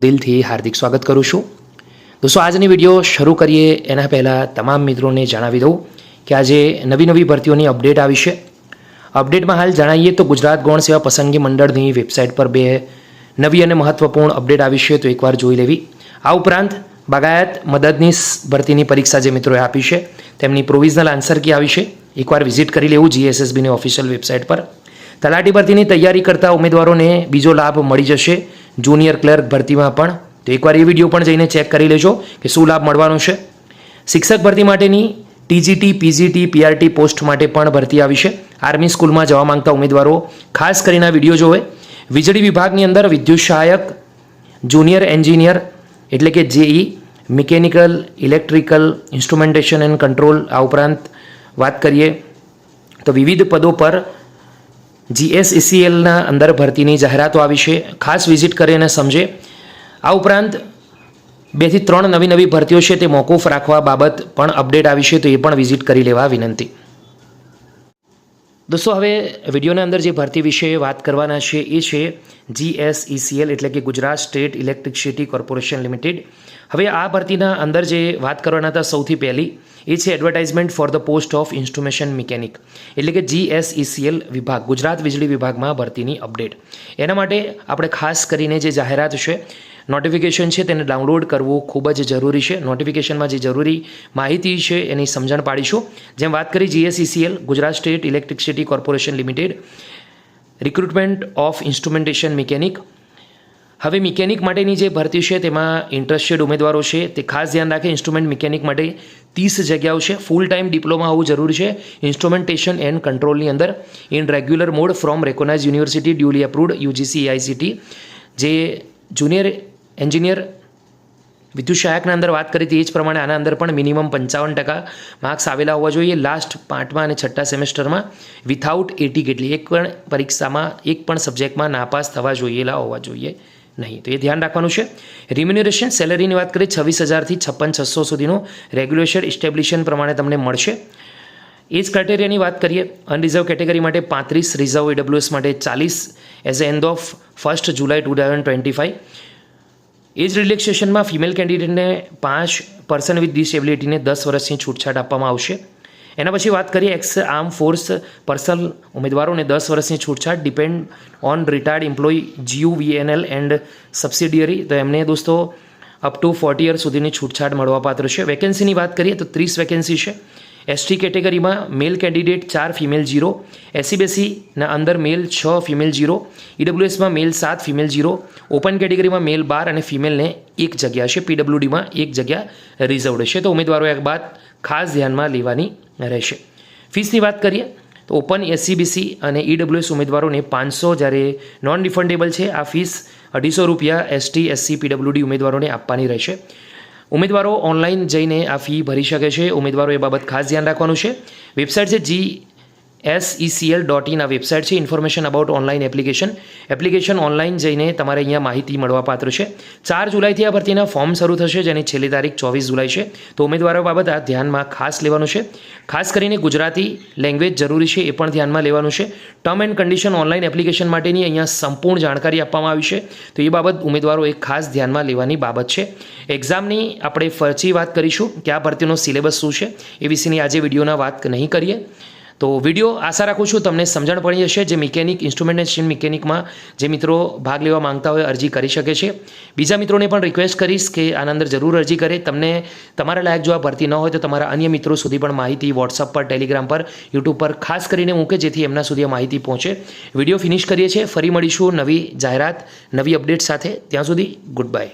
દિલથી હાર્દિક સ્વાગત કરું છું. દોસ્તો, આજની વિડીયો શરૂ કરીએ એના પહેલાં તમામ મિત્રોને જણાવી દઉં કે આજે નવી ભરતીઓની અપડેટ આવી છે. અપડેટમાં હાલ જણાવીએ તો ગુજરાત ગૌણ સેવા પસંદગી મંડળની વેબસાઇટ પર બે નવી અને મહત્વપૂર્ણ અપડેટ આવી છે, તો એકવાર જોઈ લેવી. આ ઉપરાંત બાગાયત મદદનીશ ભરતીની પરીક્ષા જે મિત્રોએ આપી છે તેમની પ્રોવિઝનલ આન્સર કી આવી છે, એકવાર વિઝિટ કરી લેવું GSSBની ઓફિશિયલ વેબસાઇટ પર. તલાટી ભરતીની તૈયારી કરતા ઉમેદવારોને બીજો લાભ મળી જશે જુનિયર ક્લર્ક ભરતીમાં પણ, તો એકવાર એ વિડીયો પણ જઈને ચેક કરી લેજો કે શું લાભ મળવાનો છે. શિક્ષક ભરતી માટેની TGT, PGT, PRT પોસ્ટ માટે પણ ભરતી આવી છે. આર્મી સ્કૂલમાં જવા માંગતા ઉમેદવારો ખાસ કરીને આ વિડીયો જોવે. વીજળી વિભાગની અંદર વિદ્યુત સહાયક, જુનિયર એન્જિનિયર એટલે કે JE, mechanical, electrical, instrumentation and control. આ ઉપરાંત વાત કરીએ તો વિવિધ પદો પર GSECLના અંદર ભરતીની જાહેરાતો આવી છે, ખાસ વિઝિટ કરીને સમજે. આ ઉપરાંત 2 થી 3 નવી ભરતીઓ છે તે મોકૂફ રાખવા બાબત પણ અપડેટ આવી છે, તો એ પણ વિઝિટ કરી લેવા વિનંતી. દોસ્તો, હવે વિડીયોના અંદર જે ભરતી વિશે વાત કરવાના છે એ છે GSECL એટલે કે Gujarat state electricity corporation limited. હવે આ ભરતીના અંદર જે વાત કરવાના હતા સૌથી પહેલી એ છે advertisement for the post of instrumentation mechanic એટલે કે GSECL વિભાગ, ગુજરાત વીજળી વિભાગમાં ભરતીની અપડેટ. એના માટે આપણે ખાસ કરીને જે જાહેરાત છે, નોટિફિકેશન છે તેને ડાઉનલોડ કરવું ખૂબ જ જરૂરી છે. નોટિફિકેશનમાં જે જરૂરી માહિતી છે એની સમજણ પાડીશું. જેમ વાત કરી GSECL Gujarat state electricity corporation limited, recruitment of instrumentation mechanic. હવે મિકેનિક માટેની જે ભરતી છે તેમાં ઇન્ટરેસ્ટેડ ઉમેદવારો છે તે ખાસ ધ્યાન રાખે. ઇન્સ્ટ્રુમેન્ટ મિકેનિક માટે 30 જગ્યાઓ છે. ફૂલ ટાઈમ ડિપ્લોમા હોવું જરૂરી છે ઇન્સ્ટ્રુમેન્ટેશન એન્ડ કંટ્રોલની અંદર in regular mode from recognise university duly approved UGC EICT. જે જુનિયર એન્જિનિયર વિદ્યુત સહાયકના અંદર વાત કરી હતી એ જ પ્રમાણે આના અંદર પણ મિનિમમ 55% માર્ક્સ આવેલા હોવા જોઈએ લાસ્ટ 5મા અને 6ઠ્ઠા સેમેસ્ટરમાં વિથઆઉટ 80 કેટલી એક પણ પરીક્ષામાં એક પણ સબ્જેક્ટમાં નાપાસ થવા જોઈએલા હોવા જોઈએ નહીં, તો એ ધ્યાન રાખવાનું છે. રિમ્યુનરેશન સેલરીની વાત કરીએ 26,000 થી 56,600 સુધીનું રેગ્યુલેશન ઇસ્ટેબ્લિશન પ્રમાણે તમને મળશે. એજ ક્રાઇટેરિયાની વાત કરીએ, અનરિઝર્વ કેટેગરી માટે 35, રિઝર્વ AWS માટે 40 as end of 1 July 2025. Age રિલેક્સેશનમાં ફિમેલ કેન્ડિડેટને 5% વિથ ડિસેબિલિટીને 10 વર્ષની છૂટછાટ આપવામાં આવશે. એના પછી વાત કરીએ એક્સ આર્મ ફોર્સ પર્સનલ ઉમેદવારોને 10 વર્ષની છૂટછાટ depend on retired employee GUVNL and subsidiary, તો એમને દોસ્તો અપ ટુ 40 યર સુધીની છૂટછાટ મળવાપાત્ર છે. વેકેન્સીની વાત કરીએ તો 30 વેકેન્સી છે. ST કેટેગરીમાં મેલ કેન્ડિડેટ 4, ફિમેલ 0. SC/BCના અંદર મેલ 6, ફિમેલ 0. EWSમાં મેલ 7, ફિમેલ 0. ઓપન કેટેગરીમાં મેલ 12 અને ફિમેલને 1 જગ્યા છે. PWDમાં 1 જગ્યા રિઝર્વડ છે, તો ઉમેદવારો એક બાદ ખાસ ધ્યાનમાં લેવાની રહેશે. ફીસની વાત કરીએ તો ઓપન SC/BC અને EWS ઉમેદવારોને 500, જ્યારે નોન રિફંડેબલ છે આ ફીસ 250 રૂપિયા ST, SC, PWD ઉમેદવારોને આપવાની રહેશે. ઉમેદવારો ઓનલાઈન જઈને આ ફી ભરી શકે છે. ઉમેદવારો એ બાબત ખાસ ધ્યાન રાખવાનું છે. વેબસાઇટ છે GSECL.in આ વેબસાઇટ છે. Information about online application online જઈને તમારે અહીંયા માહિતી મળવાપાત્ર છે. 4 જુલાઈથી આ ભરતીના ફોર્મ શરૂ થશે, જેની છેલ્લી તારીખ 24 જુલાઈ છે, તો ઉમેદવારો બાબત આ ધ્યાનમાં ખાસ લેવાનું છે. ખાસ કરીને ગુજરાતી લેંગ્વેજ જરૂરી છે, એ પણ ધ્યાનમાં લેવાનું છે. Term and condition online application માટેની અહીંયા સંપૂર્ણ જાણકારી આપવામાં આવી છે, તો એ બાબત ઉમેદવારો એક ખાસ ધ્યાનમાં લેવાની બાબત છે. એક્ઝામની આપણે ફરજી વાત કરીશું કે આ ભરતીનો સિલેબસ શું છે એ વિશેની આજે વિડીયોના વાત નહીં કરીએ. તો વિડીયો આશા રાખું છું તમને સમજણ પડી હશે. જે મિકેનિક, ઇન્સ્ટ્રુમેન્ટેશન મિકેનિકમાં જે મિત્રો ભાગ લેવા માંગતા હોય અરજી કરી શકે છે. બીજા મિત્રોને પણ રિક્વેસ્ટ કરીશ કે આના અંદર જરૂર અરજી કરે. તમને તમારા લાયક જો આ ભરતી ન હોય તો તમારા અન્ય મિત્રો સુધી પણ માહિતી વોટ્સઅપ પર, ટેલિગ્રામ પર, યુટ્યુબ પર ખાસ કરીને મૂકે, જેથી એમના સુધી આ માહિતી પહોંચે. વિડીયો ફિનિશ કરીએ છીએ. ફરી મળીશું નવી જાહેરાત, નવી અપડેટ સાથે. ત્યાં સુધી ગુડ બાય.